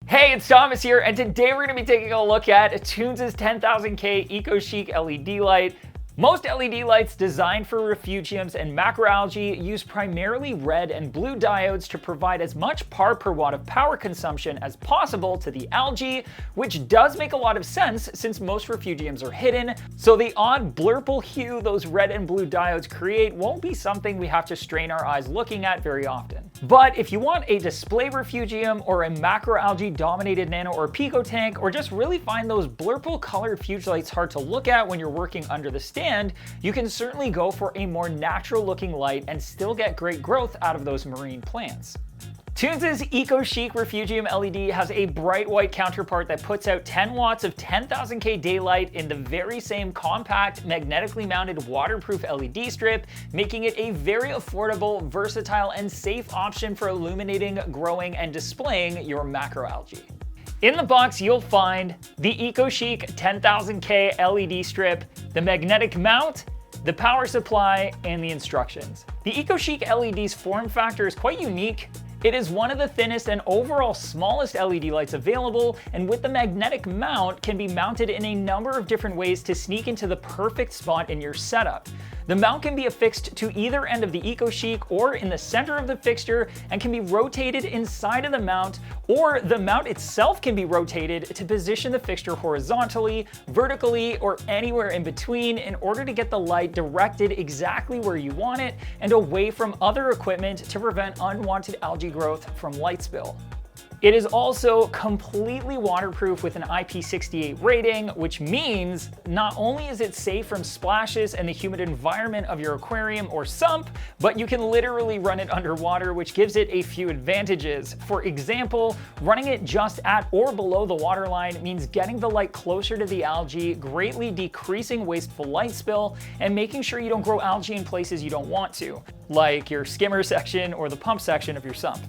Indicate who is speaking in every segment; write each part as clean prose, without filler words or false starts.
Speaker 1: Hey, it's Thomas here, and today we're going to be taking a look at Tunze's 10,000K Eco Chic LED light. Most LED lights designed for refugiums and macroalgae use primarily red and blue diodes to provide as much par per watt of power consumption as possible to the algae, which does make a lot of sense since most refugiums are hidden, so the odd blurple hue those red and blue diodes create won't be something we have to strain our eyes looking at very often. But if you want a display refugium or a macroalgae dominated nano or pico tank, or just really find those blurple colored fuge lights hard to look at when you're working under the stand, you can certainly go for a more natural looking light and still get great growth out of those marine plants. Tunze's Eco Chic Refugium LED has a bright white counterpart that puts out 10 watts of 10,000K daylight in the very same compact, magnetically mounted waterproof LED strip, making it a very affordable, versatile, and safe option for illuminating, growing, and displaying your macroalgae. In the box, you'll find the Eco Chic 10,000K LED strip, the magnetic mount, the power supply, and the instructions. The Eco Chic LED's form factor is quite unique. It is one of the thinnest and overall smallest LED lights available, and with the magnetic mount can be mounted in a number of different ways to sneak into the perfect spot in your setup. The mount can be affixed to either end of the Eco Chic or in the center of the fixture and can be rotated inside of the mount, or the mount itself can be rotated to position the fixture horizontally, vertically, or anywhere in between in order to get the light directed exactly where you want it and away from other equipment to prevent unwanted algae growth from light spill. It is also completely waterproof with an IP68 rating, which means not only is it safe from splashes and the humid environment of your aquarium or sump, but you can literally run it underwater, which gives it a few advantages. For example, running it just at or below the waterline means getting the light closer to the algae, greatly decreasing wasteful light spill, and making sure you don't grow algae in places you don't want to, like your skimmer section or the pump section of your sump.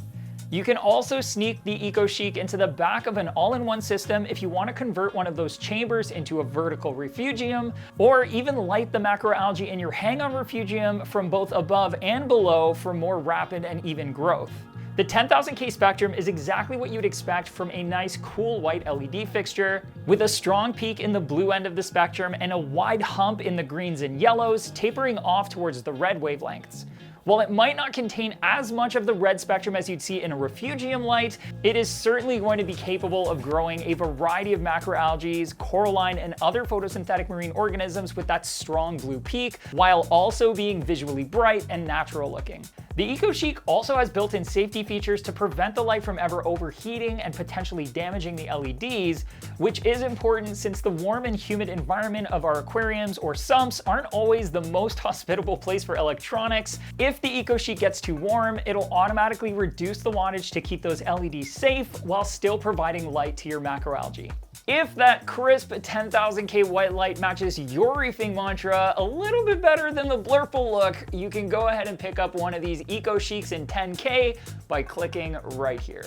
Speaker 1: You can also sneak the Eco Chic into the back of an all-in-one system if you want to convert one of those chambers into a vertical refugium, or even light the macroalgae in your hang-on refugium from both above and below for more rapid and even growth. The 10,000K spectrum is exactly what you'd expect from a nice cool white LED fixture, with a strong peak in the blue end of the spectrum and a wide hump in the greens and yellows, tapering off towards the red wavelengths. While it might not contain as much of the red spectrum as you'd see in a refugium light, it is certainly going to be capable of growing a variety of macroalgae, coralline, and other photosynthetic marine organisms with that strong blue peak, while also being visually bright and natural looking. The Eco Chic also has built-in safety features to prevent the light from ever overheating and potentially damaging the LEDs, which is important since the warm and humid environment of our aquariums or sumps aren't always the most hospitable place for electronics. If the Eco Chic gets too warm, it'll automatically reduce the wattage to keep those LEDs safe while still providing light to your macroalgae. If that crisp 10,000K white light matches your reefing mantra a little bit better than the Blurple look, you can go ahead and pick up one of these Eco Chics in 10K by clicking right here.